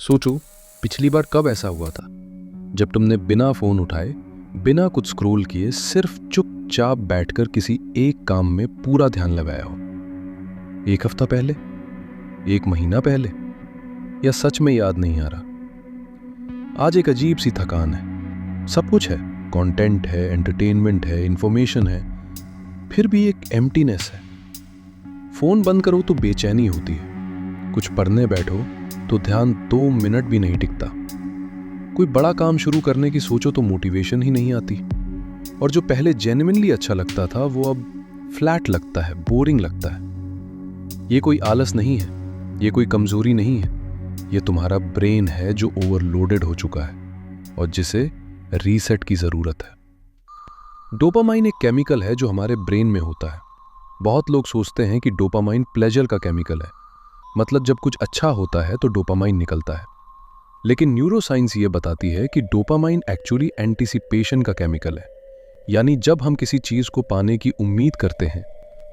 सोचो, पिछली बार कब ऐसा हुआ था जब तुमने बिना फोन उठाए, बिना कुछ स्क्रॉल किए, सिर्फ चुपचाप बैठकर किसी एक काम में पूरा ध्यान लगाया हो? 1 हफ्ता पहले, 1 महीना पहले, या सच में याद नहीं आ रहा? आज एक अजीब सी थकान है। सब कुछ है, कंटेंट है, एंटरटेनमेंट है, इंफॉर्मेशन है, फिर भी एक एम्प्टीनेस है। फोन बंद करो तो बेचैनी होती है, कुछ पढ़ने बैठो तो ध्यान 2 मिनट भी नहीं टिकता, कोई बड़ा काम शुरू करने की सोचो तो मोटिवेशन ही नहीं आती, और जो पहले जेन्युइनली अच्छा लगता था वो अब फ्लैट लगता है, बोरिंग लगता है। ये कोई आलस नहीं है, ये कोई कमजोरी नहीं है, ये तुम्हारा ब्रेन है जो ओवरलोडेड हो चुका है और जिसे रीसेट की जरूरत है। डोपामाइन एक केमिकल है जो हमारे ब्रेन में होता है। बहुत लोग सोचते हैं कि डोपामाइन प्लेजर का केमिकल है, मतलब जब कुछ अच्छा होता है तो डोपामाइन निकलता है। लेकिन न्यूरोसाइंस ये बताती है कि डोपामाइन एक्चुअली एंटीसिपेशन का केमिकल है। यानी जब हम किसी चीज को पाने की उम्मीद करते हैं,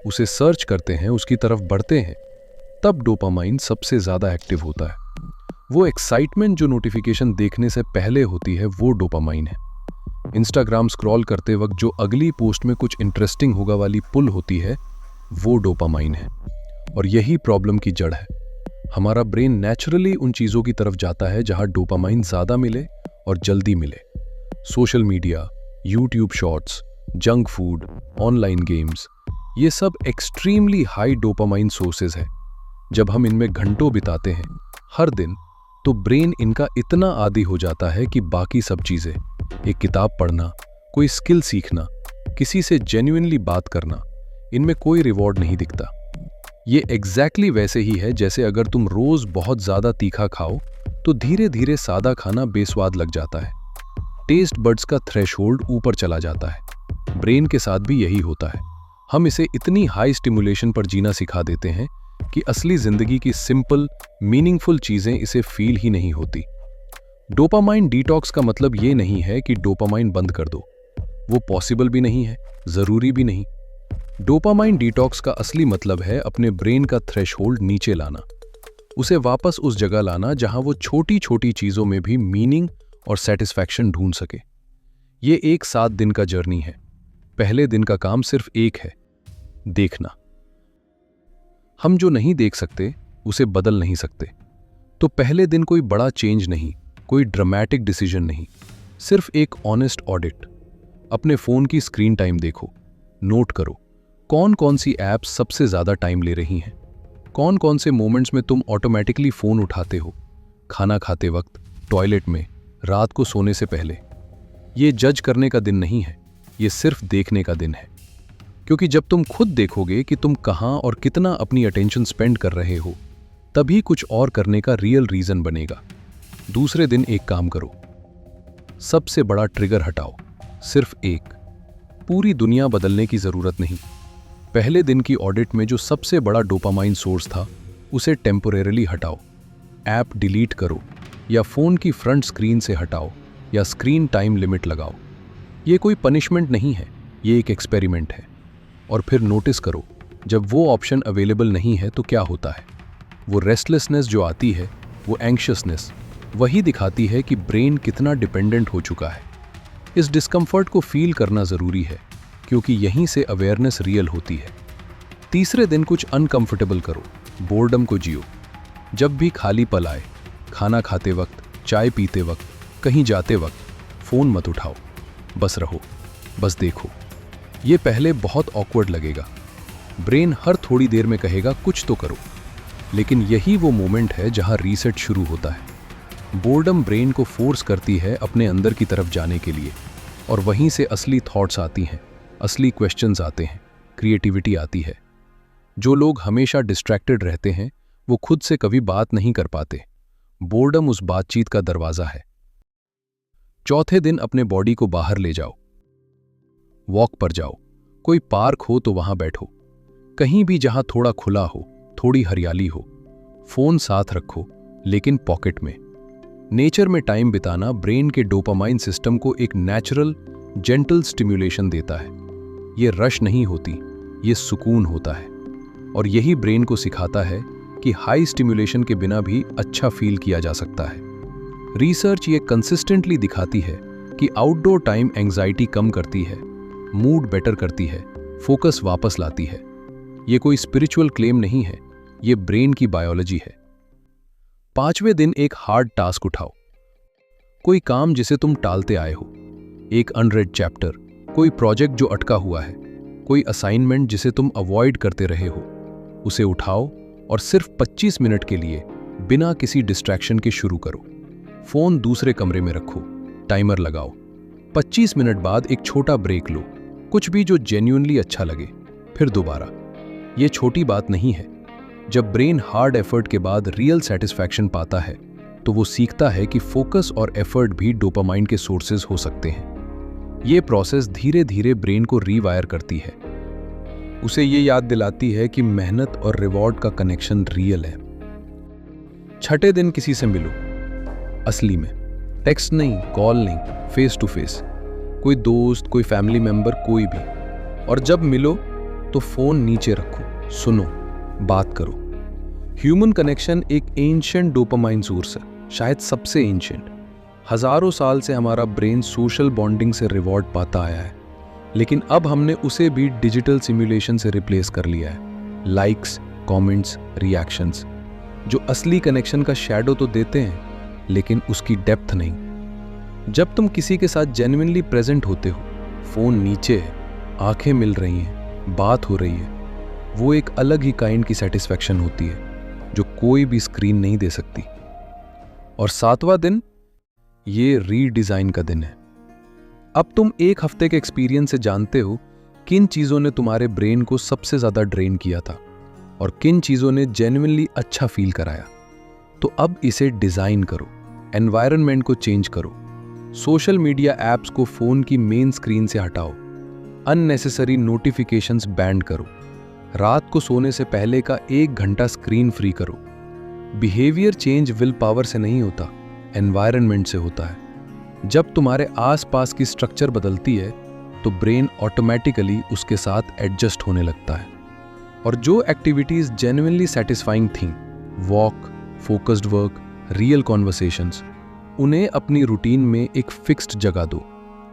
उसे सर्च करते हैं, उसकी तरफ बढ़ते हैं, तब डोपामाइन सबसे ज्यादा एक्टिव होता है। वो एक्साइटमेंट जो नोटिफिकेशन देखने से पहले होती है, वो डोपामाइन है। इंस्टाग्राम स्क्रॉल करते वक्त जो अगली पोस्ट में कुछ इंटरेस्टिंग होगा वाली पुल होती है, वो डोपामाइन है। और यही प्रॉब्लम की जड़ है। हमारा ब्रेन नेचुरली उन चीजों की तरफ जाता है जहां डोपामाइन ज्यादा मिले और जल्दी मिले। Social media, YouTube shorts, junk food, online games, ये सब एक्सट्रीमली हाई डोपामाइन सोर्सेज है। जब हम इनमें घंटों बिताते हैं हर दिन, तो ब्रेन इनका इतना आदी हो जाता है कि बाकी सब चीजें, एक किताब पढ़ना, कोई स्किल सीखना, किसी से जेन्युइनली बात करना, इनमें कोई रिवॉर्ड नहीं दिखता। ये एग्जैक्टली वैसे ही है जैसे अगर तुम रोज बहुत ज्यादा तीखा खाओ तो धीरे धीरे सादा खाना बेस्वाद लग जाता है। टेस्ट बड्स का थ्रेशोल्ड ऊपर चला जाता है। ब्रेन के साथ भी यही होता है। हम इसे इतनी हाई स्टिमुलेशन पर जीना सिखा देते हैं कि असली जिंदगी की सिंपल, मीनिंगफुल चीजें इसे फील ही नहीं होती। डोपामाइन डिटॉक्स का मतलब ये नहीं है कि डोपामाइन बंद कर दो। वो पॉसिबल भी नहीं है, जरूरी भी नहीं। डोपामाइन डिटॉक्स का असली मतलब है अपने ब्रेन का थ्रेशोल्ड नीचे लाना, उसे वापस उस जगह लाना जहां वो छोटी छोटी चीजों में भी मीनिंग और सेटिस्फैक्शन ढूंढ सके। ये एक 7 दिन का जर्नी है। पहले दिन का काम सिर्फ एक है, देखना। हम जो नहीं देख सकते उसे बदल नहीं सकते। तो पहले दिन कोई बड़ा चेंज नहीं, कोई ड्रामेटिक डिसीजन नहीं, सिर्फ एक ऑनेस्ट ऑडिट। अपने फोन की स्क्रीन टाइम देखो, नोट करो कौन कौन सी ऐप्स सबसे ज्यादा टाइम ले रही हैं, कौन कौन से मोमेंट्स में तुम ऑटोमेटिकली फोन उठाते हो, खाना खाते वक्त, टॉयलेट में, रात को सोने से पहले। ये जज करने का दिन नहीं है, ये सिर्फ देखने का दिन है। क्योंकि जब तुम खुद देखोगे कि तुम कहां और कितना अपनी अटेंशन स्पेंड कर रहे हो, तभी कुछ और करने का रियल रीजन बनेगा। दूसरे दिन एक काम करो, सबसे बड़ा ट्रिगर हटाओ, सिर्फ एक। पूरी दुनिया बदलने की जरूरत नहीं। पहले दिन की ऑडिट में जो सबसे बड़ा डोपामाइन सोर्स था, उसे टेम्पोरेरली हटाओ। ऐप डिलीट करो, या फोन की फ्रंट स्क्रीन से हटाओ, या स्क्रीन टाइम लिमिट लगाओ। ये कोई पनिशमेंट नहीं है, ये एक एक्सपेरिमेंट है। और फिर नोटिस करो, जब वो ऑप्शन अवेलेबल नहीं है तो क्या होता है। वो रेस्टलेसनेस जो आती है, वो एंग्शियसनेस, वही दिखाती है कि ब्रेन कितना डिपेंडेंट हो चुका है। इस डिस्कम्फर्ट को फील करना जरूरी है, क्योंकि यहीं से अवेयरनेस रियल होती है। तीसरे दिन कुछ अनकंफर्टेबल करो, बोर्डम को जियो। जब भी खाली पल आए, खाना खाते वक्त, चाय पीते वक्त, कहीं जाते वक्त, फोन मत उठाओ, बस रहो, बस देखो। ये पहले बहुत ऑकवर्ड लगेगा। ब्रेन हर थोड़ी देर में कहेगा कुछ तो करो, लेकिन यही वो मोमेंट है जहां रीसेट शुरू होता है। बोर्डम ब्रेन को फोर्स करती है अपने अंदर की तरफ जाने के लिए, और वहीं से असली थॉट्स आती हैं, असली क्वेश्चंस आते हैं, क्रिएटिविटी आती है। जो लोग हमेशा डिस्ट्रैक्टेड रहते हैं, वो खुद से कभी बात नहीं कर पाते। बोर्डम उस बातचीत का दरवाजा है। चौथे दिन अपने बॉडी को बाहर ले जाओ, वॉक पर जाओ, कोई पार्क हो तो वहां बैठो, कहीं भी जहां थोड़ा खुला हो, थोड़ी हरियाली हो। फोन साथ रखो, लेकिन पॉकेट में। नेचर में टाइम बिताना ब्रेन के डोपामाइन सिस्टम को एक नेचुरल, जेंटल स्टिम्युलेशन देता है। ये रश नहीं होती, ये सुकून होता है। और यही ब्रेन को सिखाता है कि हाई स्टिमुलेशन के बिना भी अच्छा फील किया जा सकता है। रिसर्च ये कंसिस्टेंटली दिखाती है कि आउटडोर टाइम एंजाइटी कम करती है, मूड बेटर करती है, फोकस वापस लाती है। ये कोई स्पिरिचुअल क्लेम नहीं है, ये ब्रेन की बायोलॉजी है। 5वें दिन एक हार्ड टास्क उठाओ। कोई काम जिसे तुम टालते आए हो, एक अनरेड चैप्टर, कोई प्रोजेक्ट जो अटका हुआ है, कोई असाइनमेंट जिसे तुम अवॉइड करते रहे हो, उसे उठाओ और सिर्फ 25 मिनट के लिए बिना किसी डिस्ट्रैक्शन के शुरू करो। फोन दूसरे कमरे में रखो, टाइमर लगाओ। 25 मिनट बाद एक छोटा ब्रेक लो, कुछ भी जो जेन्युइनली अच्छा लगे, फिर दोबारा। ये छोटी बात नहीं है। जब ब्रेन हार्ड एफर्ट के बाद रियल सेटिस्फैक्शन पाता है तो वो सीखता है कि फोकस और एफर्ट भी डोपामाइन के सोर्सेज हो सकते हैं। ये प्रोसेस धीरे धीरे ब्रेन को रीवायर करती है, उसे ये याद दिलाती है कि मेहनत और रिवॉर्ड का कनेक्शन रियल है। 6ठे दिन किसी से मिलो, असली में, टेक्स्ट नहीं, कॉल नहीं, फेस टू फेस। कोई दोस्त, कोई फैमिली मेंबर, कोई भी। और जब मिलो तो फोन नीचे रखो, सुनो, बात करो। ह्यूमन कनेक्शन एक एंशिएंट डोपामाइन सोर्स है, शायद सबसे एंशिएंट। हजारों साल से हमारा ब्रेन सोशल बॉन्डिंग से रिवॉर्ड पाता आया है, लेकिन अब हमने उसे भी डिजिटल सिमुलेशन से रिप्लेस कर लिया है। लाइक्स, कमेंट्स, रिएक्शंस, जो असली कनेक्शन का शैडो तो देते हैं लेकिन उसकी डेप्थ नहीं। जब तुम किसी के साथ जेन्युइनली प्रेजेंट होते हो, फोन नीचे है, आंखें मिल रही हैं, बात हो रही है, वो एक अलग ही काइंड की सेटिस्फैक्शन होती है जो कोई भी स्क्रीन नहीं दे सकती। और 7वां दिन, ये रीडिजाइन का दिन है। अब तुम एक हफ्ते के एक्सपीरियंस से जानते हो किन चीजों ने तुम्हारे ब्रेन को सबसे ज्यादा ड्रेन किया था और किन चीजों ने जेन्युइनली अच्छा फील कराया। तो अब इसे डिजाइन करो, एनवायरनमेंट को चेंज करो, सोशल मीडिया एप्स को फोन की मेन स्क्रीन से हटाओ, अननेसेसरी नोटिफिकेशंस बैन करो, रात को सोने से पहले का 1 घंटा स्क्रीन फ्री करो। बिहेवियर चेंज विल पावर से नहीं होता, एनवायरनमेंट से होता है। जब तुम्हारे आसपास की स्ट्रक्चर बदलती है तो ब्रेन ऑटोमेटिकली उसके साथ एडजस्ट होने लगता है। और जो एक्टिविटीज जेन्युइनली सेटिस्फाइंग थी, walk, focused work, real conversations, उन्हें अपनी रूटीन में एक फिक्स्ड जगह दो।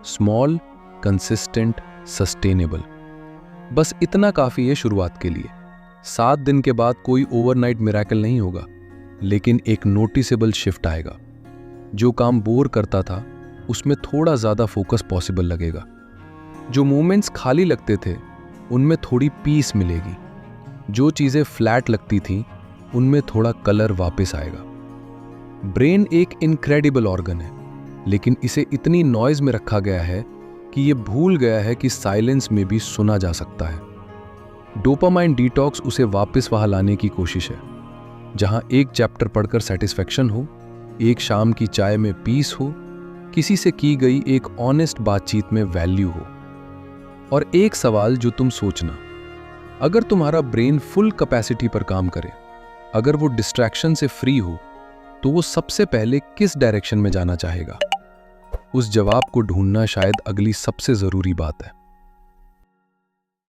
Small, consistent, sustainable. बस इतना काफी है शुरुआत के लिए। 7 दिन के बाद कोई ओवरनाइट मिरेकल नहीं होगा, लेकिन एक नोटिसेबल शिफ्ट आएगा। जो काम बोर करता था उसमें थोड़ा ज्यादा फोकस पॉसिबल लगेगा। जो मोमेंट्स खाली लगते थे उनमें थोड़ी पीस मिलेगी। जो चीजें फ्लैट लगती थीं उनमें थोड़ा कलर वापस आएगा। ब्रेन एक इनक्रेडिबल ऑर्गन है, लेकिन इसे इतनी नॉइज में रखा गया है कि ये भूल गया है कि साइलेंस में भी सुना जा सकता है। डोपामाइन डिटॉक्स उसे वापस वहां लाने की कोशिश है, जहां एक चैप्टर पढ़कर सेटिस्फैक्शन हो, एक शाम की चाय में पीस हो, किसी से की गई एक ऑनेस्ट बातचीत में वैल्यू हो। और एक सवाल जो तुम सोचना, अगर तुम्हारा ब्रेन फुल कैपेसिटी पर काम करे, अगर वो डिस्ट्रैक्शन से फ्री हो, तो वो सबसे पहले किस डायरेक्शन में जाना चाहेगा? उस जवाब को ढूंढना शायद अगली सबसे जरूरी बात है।